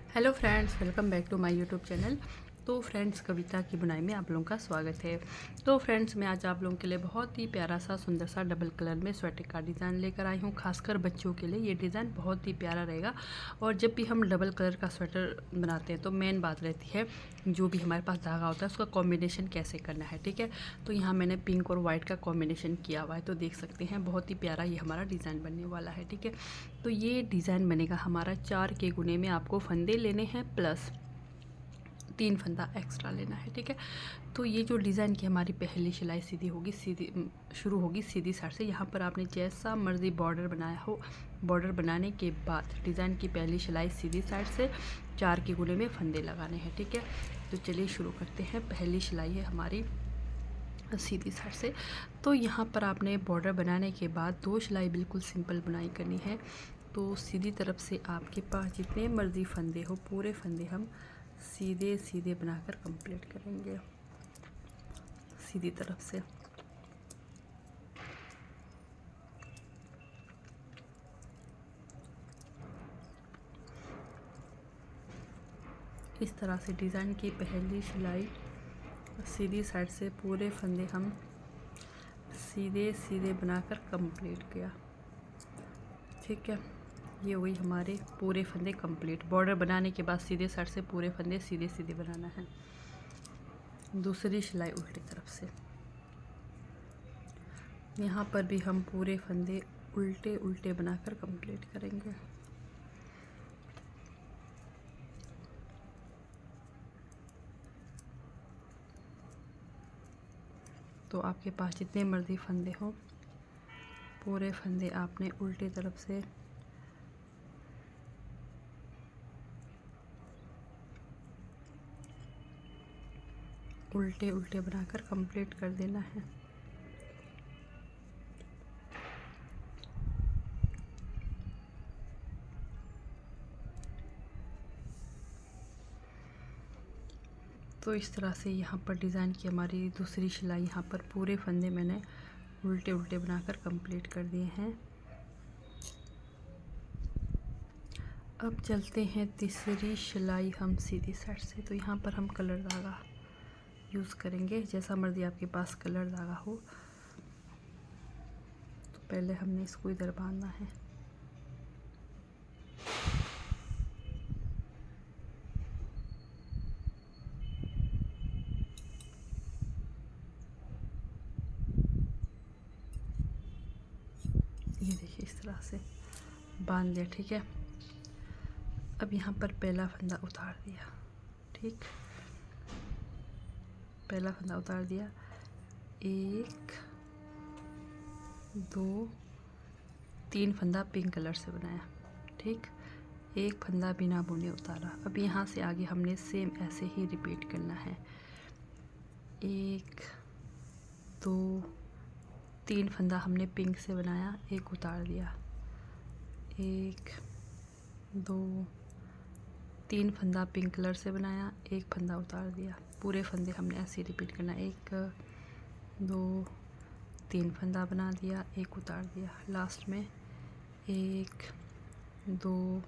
Hello friends, welcome back to my YouTube channel. तो friends, कविता की बुनाई में आप लोगों का स्वागत है। तो फ्रेंड्स, मैं आज आप लोगों के लिए बहुत ही प्यारा सा सुंदर सा डबल कलर में स्वेटर का डिज़ाइन लेकर आई हूँ। खासकर बच्चों के लिए ये डिज़ाइन बहुत ही प्यारा रहेगा। और जब भी हम डबल कलर का स्वेटर बनाते हैं तो मेन बात रहती है जो भी हमारे पास धागा होता है उसका कॉम्बिनेशन कैसे करना है। ठीक है, तो यहाँ मैंने पिंक और वाइट का कॉम्बिनेशन किया हुआ है, तो देख सकते हैं बहुत ही प्यारा ये हमारा डिज़ाइन बनने वाला है। ठीक है, तो ये डिज़ाइन बनेगा हमारा 4 के गुने में। आपको फंदे लेने हैं प्लस 3 फंदा एक्स्ट्रा लेना है। ठीक है, तो ये जो डिज़ाइन की हमारी पहली सिलाई सीधी होगी, सीधी शुरू होगी सीधी साइड से। यहाँ पर आपने जैसा मर्जी बॉर्डर बनाया हो, बॉर्डर बनाने के बाद डिज़ाइन की पहली सिलाई सीधी साइड से 4 के गुने में फंदे लगाने हैं। ठीक है, तो चलिए शुरू करते हैं। पहली सिलाई है हमारी सीधी साइड से। तो यहाँ पर आपने बॉर्डर बनाने के बाद 2 सिलाई बिल्कुल सिंपल बुनाई करनी है। तो सीधी तरफ से आपके पास जितने मर्जी फंदे हो पूरे फंदे हम सीधे सीधे बनाकर कंप्लीट करेंगे सीधी तरफ से। इस तरह से डिज़ाइन की पहली सिलाई सीधी साइड से पूरे फंदे हम सीधे सीधे बनाकर कंप्लीट किया। ठीक है, ये हुई हमारे पूरे फंदे कंप्लीट। बॉर्डर बनाने के बाद सीधे साइड से पूरे फंदे सीधे सीधे बनाना है। दूसरी सिलाई उल्टी तरफ से, यहाँ पर भी हम पूरे फंदे उल्टे उल्टे बनाकर कंप्लीट करेंगे। तो आपके पास जितने मर्जी फंदे हो पूरे फंदे आपने उल्टी तरफ से उल्टे उल्टे बनाकर कंप्लीट कर देना है। तो इस तरह से यहाँ पर डिज़ाइन की हमारी दूसरी सिलाई, यहाँ पर पूरे फंदे मैंने उल्टे उल्टे बनाकर कंप्लीट कर दिए हैं। अब चलते हैं तीसरी सिलाई हम सीधी साइड से। तो यहाँ पर हम कलर धागा यूज़ करेंगे, जैसा मर्जी आपके पास कलर धागा हो। तो पहले हमने इसको इधर बांधना है। ये देखिए इस तरह से बांध लिया। ठीक है, अब यहाँ पर पहला फंदा उतार दिया। ठीक, पहला फंदा उतार दिया, 1 2 3 फंदा पिंक कलर से बनाया। ठीक, एक फंदा बिना बुने उतारा। अब यहाँ से आगे हमने सेम ऐसे ही रिपीट करना है। 1 2 3 फंदा हमने पिंक से बनाया, एक उतार दिया। 1 2 3 फंदा पिंक कलर से बनाया, एक फंदा उतार दिया। पूरे फंदे हमने ऐसे रिपीट करना। 1 2 3 फंदा बना दिया, एक उतार दिया। लास्ट में 1 2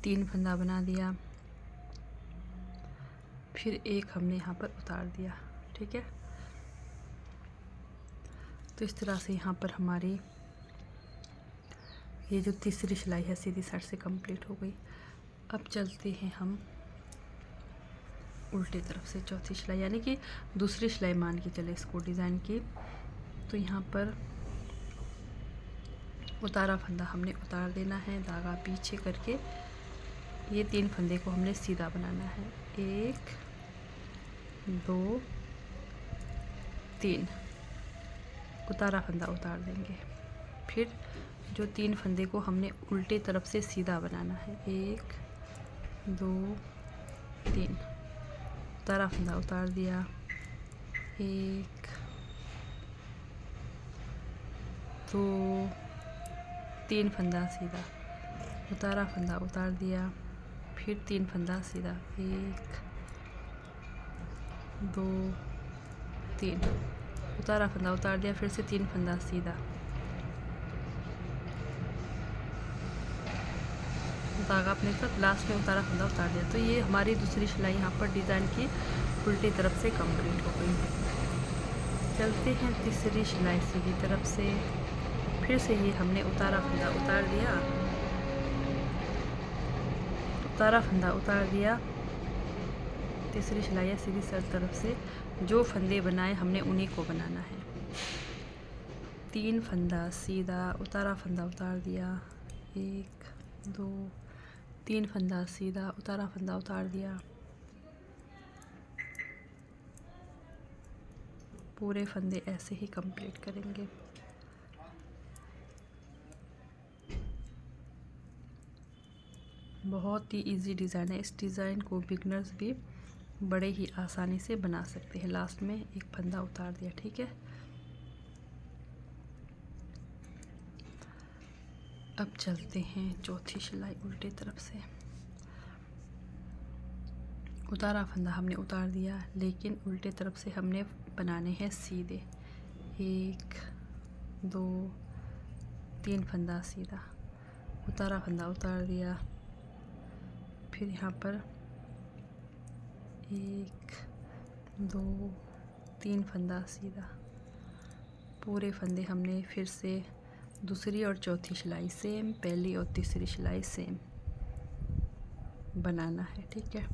3 फंदा बना दिया, फिर एक हमने यहाँ पर उतार दिया। ठीक है, तो इस तरह से यहाँ पर हमारी ये जो तीसरी सिलाई है सीधी साइड से कंप्लीट हो गई। अब चलते हैं हम उल्टी तरफ से चौथी सिलाई, यानी कि दूसरी सिलाई मान के चले इसको डिज़ाइन की। तो यहाँ पर उतारा फंदा हमने उतार देना है, धागा पीछे करके ये 3 फंदे को हमने सीधा बनाना है। 1 2 3 उतारा फंदा उतार देंगे। फिर जो 3 फंदे को हमने उल्टे तरफ से सीधा बनाना है। 1 2 3 उतारा फंदा उतार दिया। 1 2 3 फंदा सीधा, उतारा फंदा उतार दिया, फिर 3 फंदा सीधा। 1 2 3 उतारा फंदा उतार दिया, फिर से 3 फंदा सीधा, धागा अपने साथ लास्ट में उतारा फंदा उतार दिया। तो ये हमारी दूसरी सिलाई यहाँ पर डिज़ाइन की उल्टी तरफ से कंप्लीट हो गई। चलते हैं तीसरी सिलाई सीधी तरफ से। फिर से ये हमने उतारा फंदा उतार दिया, उतारा फंदा उतार दिया। तीसरी सिलाई है सीधी तरफ से। जो फंदे बनाए हमने उन्हीं को बनाना है। 3 फंदा सीधा, उतारा फंदा उतार दिया, 1 2 3 फंदा सीधा, उतारा फंदा उतार दिया। पूरे फंदे ऐसे ही कंप्लीट करेंगे। बहुत ही इजी डिज़ाइन है। इस डिज़ाइन को बिगनर्स भी बड़े ही आसानी से बना सकते हैं। लास्ट में एक फंदा उतार दिया, ठीक है। अब चलते हैं चौथी सिलाई उल्टे तरफ से। उतारा फंदा हमने उतार दिया, लेकिन उल्टे तरफ से हमने बनाने हैं सीधे। 1 2 3 फंदा सीधा, उतारा फंदा उतार दिया। फिर यहाँ पर 1 2 3 फंदा सीधा। पूरे फंदे हमने फिर से दूसरी और चौथी सिलाई सेम, पहली और तीसरी सिलाई सेम बनाना है, ठीक है।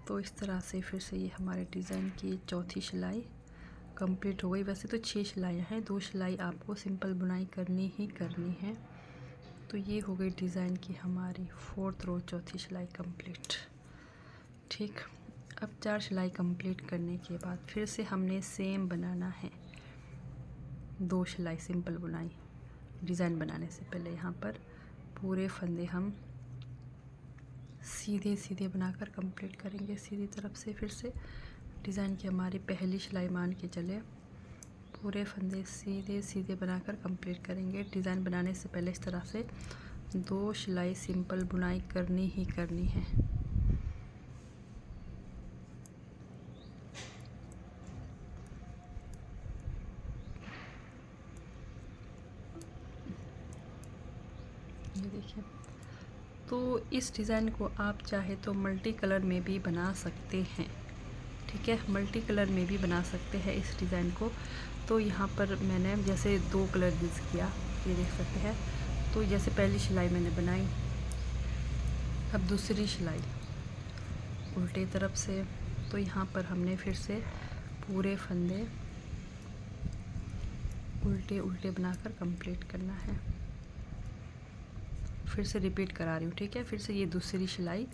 तो इस तरह से फिर से ये हमारे डिज़ाइन की चौथी सिलाई कंप्लीट हो गई। वैसे तो 6 सिलाइयाँ हैं, 2 सिलाई आपको सिंपल बुनाई करनी ही करनी है। तो ये हो गई डिज़ाइन की हमारी 4th रो चौथी सिलाई कंप्लीट, ठीक। अब 4 सिलाई कंप्लीट करने के बाद फिर से हमने सेम बनाना है 2 सिलाई सिंपल बुनाई। डिज़ाइन बनाने से पहले यहाँ पर पूरे फंदे हम सीधे सीधे बनाकर कंप्लीट करेंगे सीधी तरफ से। फिर से डिज़ाइन की हमारी पहली सिलाई मान के चले, पूरे फंदे सीधे सीधे बनाकर कंप्लीट करेंगे। डिज़ाइन बनाने से पहले इस तरह से 2 सिलाई सिंपल बुनाई करनी ही करनी है। ये देखिए। तो इस डिज़ाइन को आप चाहे तो मल्टी कलर में भी बना सकते हैं, ठीक है। मल्टी कलर में भी बना सकते हैं इस डिज़ाइन को। तो यहाँ पर मैंने जैसे 2 कलर यूज़ किया, ये देख सकते हैं। तो जैसे पहली सिलाई मैंने बनाई, अब दूसरी सिलाई उल्टे तरफ से। तो यहाँ पर हमने फिर से पूरे फंदे उल्टे उल्टे बनाकर कंप्लीट करना है। फिर से रिपीट करा रही हूँ, ठीक है। फिर से ये दूसरी सिलाई,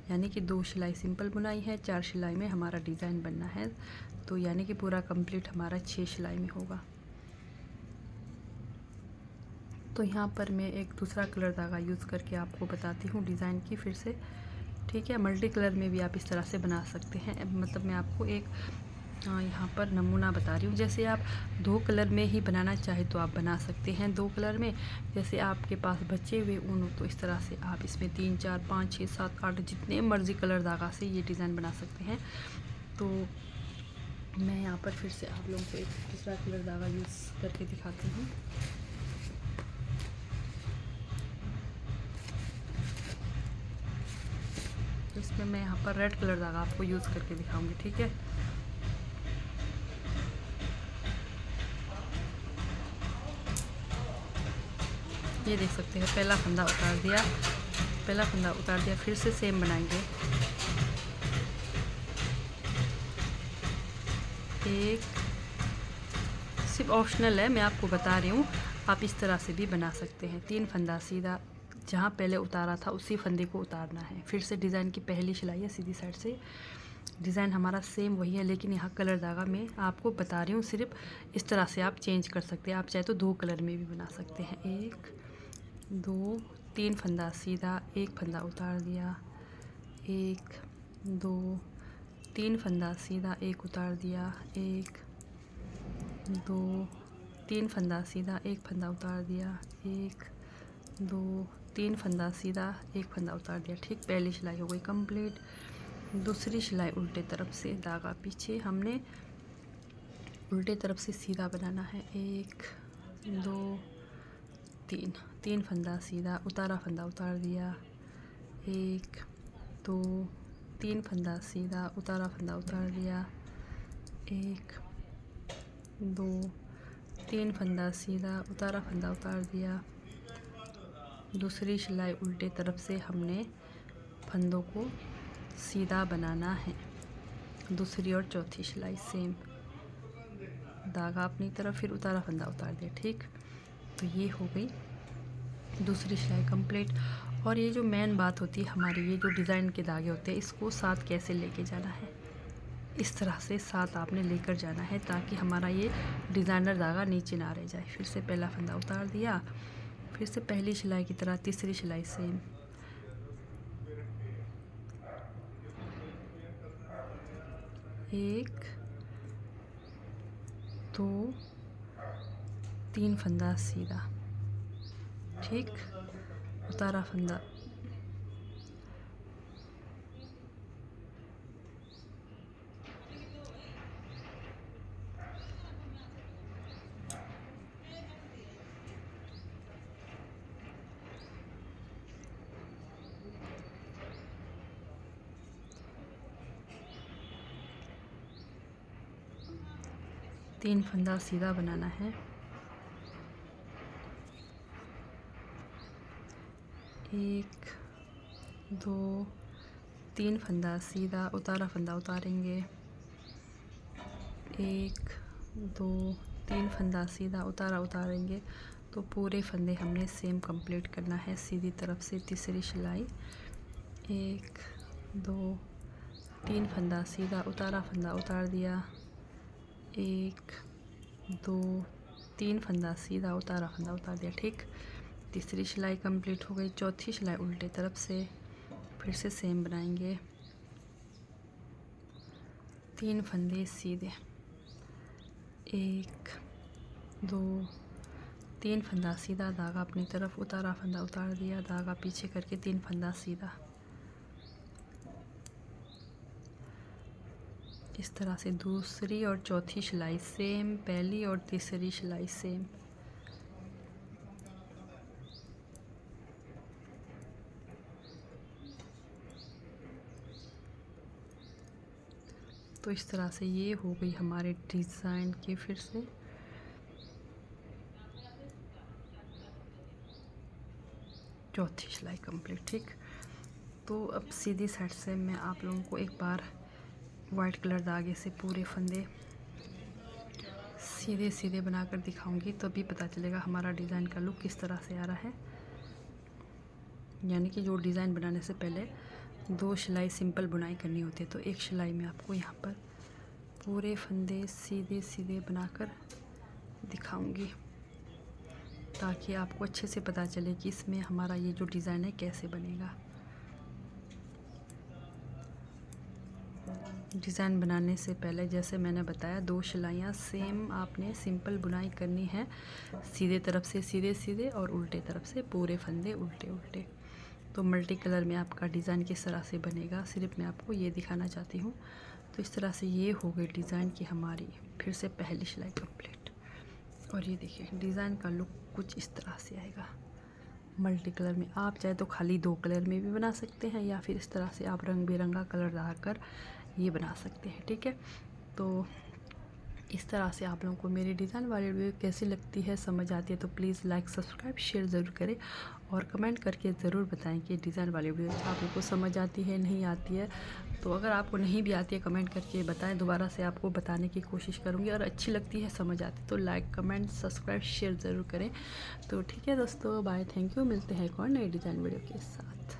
यानी कि 2 सिलाई सिंपल बुनाई है, 4 सिलाई में हमारा डिज़ाइन बनना है। तो यानी कि पूरा कंप्लीट हमारा 6 सिलाई में होगा। तो यहाँ पर मैं एक दूसरा कलर धागा यूज़ करके आपको बताती हूँ डिज़ाइन की फिर से, ठीक है। मल्टी कलर में भी आप इस तरह से बना सकते हैं। मतलब मैं आपको एक यहाँ पर नमूना बता रही हूँ। जैसे आप 2 कलर में ही बनाना चाहे तो आप बना सकते हैं 2 कलर में। जैसे आपके पास बचे हुए ऊन हो तो इस तरह से आप इसमें 3 4 5 6 7 8 जितने मर्ज़ी कलर धागा से ये डिज़ाइन बना सकते हैं। तो मैं यहाँ पर फिर से आप लोगों को एक दूसरा कलर धागा यूज़ करके दिखाती हूँ। तो इसमें मैं यहाँ पर रेड कलर धागा आपको यूज़ करके दिखाऊंगी, ठीक है। ये देख सकते हैं, पहला फंदा उतार दिया, पहला फंदा उतार दिया। फिर से सेम बनाएंगे, एक सिर्फ ऑप्शनल है, मैं आपको बता रही हूँ। आप इस तरह से भी बना सकते हैं। 3 फंदा सीधा, जहाँ पहले उतारा था उसी फंदे को उतारना है। फिर से डिज़ाइन की पहली सिलाई है सीधी साइड से। डिज़ाइन हमारा सेम वही है, लेकिन यहाँ कलर धागा मैं आपको बता रही हूँ। सिर्फ इस तरह से आप चेंज कर सकते हैं। आप चाहे तो 2 कलर में भी बना सकते हैं। 1 2 3 फंदा सीधा, एक फंदा उतार दिया, 1 2 3 फंदा सीधा, एक उतार दिया, 1 2 3 फंदा सीधा, एक फंदा उतार दिया, 1 2 3 फंदा सीधा, एक फंदा उतार दिया, ठीक। पहली सिलाई हो गई कंप्लीट। दूसरी सिलाई उल्टे तरफ से, धागा पीछे, हमने उल्टे तरफ से सीधा बनाना है। 1 2 3 3 फंदा सीधा, उतारा फंदा उतार दिया, 1 2 3 फंदा सीधा, उतारा फंदा उतार दिया, 1 2 3 फंदा सीधा, उतारा फंदा उतार दिया। दूसरी सिलाई उल्टे तरफ से हमने फंदों को सीधा बनाना है। दूसरी और चौथी सिलाई सेम, धागा अपनी तरफ, फिर उतारा फंदा उतार दिया। ठीक, तो ये हो गई दूसरी सिलाई कंप्लीट। और ये जो मेन बात होती है हमारी, ये जो डिज़ाइन के धागे होते हैं, इसको साथ कैसे लेके जाना है, इस तरह से साथ आपने लेकर जाना है ताकि हमारा ये डिज़ाइनर धागा नीचे ना रह जाए। फिर से पहला फंदा उतार दिया, फिर से पहली सिलाई की तरह तीसरी सिलाई सेम, एक 2 3 फंदा सीधा। ठीक, उतारा फंदा, तीन फंदा सीधा बनाना है, 1 2 3 फंदा सीधा, उतारा फंदा उतारेंगे, 1 2 3 फंदा सीधा, उतारा उतारेंगे। तो पूरे फंदे हमने सेम कंप्लीट करना है सीधी तरफ से। तीसरी सिलाई 1 2 3 फंदा सीधा, उतारा फंदा उतार दिया, 1 2 3 फंदा सीधा, उतारा फंदा उतार दिया। ठीक, तीसरी सिलाई कंप्लीट हो गई। चौथी सिलाई उल्टे तरफ से फिर से सेम बनाएंगे, 3 फंदे सीधे, 1 2 3 फंदा सीधा, धागा अपनी तरफ, उतारा फंदा उतार दिया, धागा पीछे करके 3 फंदा सीधा। इस तरह से दूसरी और चौथी सिलाई सेम, पहली और तीसरी सिलाई सेम। तो इस तरह से ये हो गई हमारे डिज़ाइन की फिर से चौथी सिलाई कंप्लीट। ठीक, तो अब सीधी साइड से मैं आप लोगों को एक बार वाइट कलर धागे से पूरे फंदे सीधे सीधे बनाकर दिखाऊंगी, तो भी पता चलेगा हमारा डिज़ाइन का लुक किस तरह से आ रहा है। यानी कि जो डिज़ाइन बनाने से पहले 2 सिलाई सिंपल बुनाई करनी होती है, तो एक सिलाई में आपको यहाँ पर पूरे फंदे सीधे सीधे बनाकर दिखाऊंगी ताकि आपको अच्छे से पता चले कि इसमें हमारा ये जो डिज़ाइन है कैसे बनेगा। डिज़ाइन बनाने से पहले जैसे मैंने बताया 2 सिलाइयाँ सेम आपने सिंपल बुनाई करनी है, सीधे तरफ से सीधे सीधे और उल्टे तरफ से पूरे फंदे उल्टे उल्टे। तो मल्टी कलर में आपका डिज़ाइन किस तरह से बनेगा सिर्फ मैं आपको ये दिखाना चाहती हूँ। तो इस तरह से ये हो गई डिज़ाइन की हमारी फिर से पहली सिलाई कंप्लीट। और ये देखिए डिज़ाइन का लुक कुछ इस तरह से आएगा मल्टी कलर में। आप चाहे तो खाली 2 कलर में भी बना सकते हैं या फिर इस तरह से आप रंग बिरंगा कलर डालकर ये बना सकते हैं। ठीक है, तो इस तरह से आप लोगों को मेरी डिज़ाइन वाली वीडियो कैसी लगती है, समझ आती है तो प्लीज़ लाइक सब्सक्राइब शेयर ज़रूर करें और कमेंट करके ज़रूर बताएं कि डिज़ाइन वाली वीडियो आप लोगों को समझ आती है नहीं आती है। तो अगर आपको नहीं भी आती है कमेंट करके बताएं, दोबारा से आपको बताने की कोशिश करूँगी। और अच्छी लगती है समझ आती है तो लाइक कमेंट सब्सक्राइब शेयर ज़रूर करें। तो ठीक है दोस्तों, बाय, थैंक यू, मिलते हैं एक और नई डिज़ाइन वीडियो के साथ।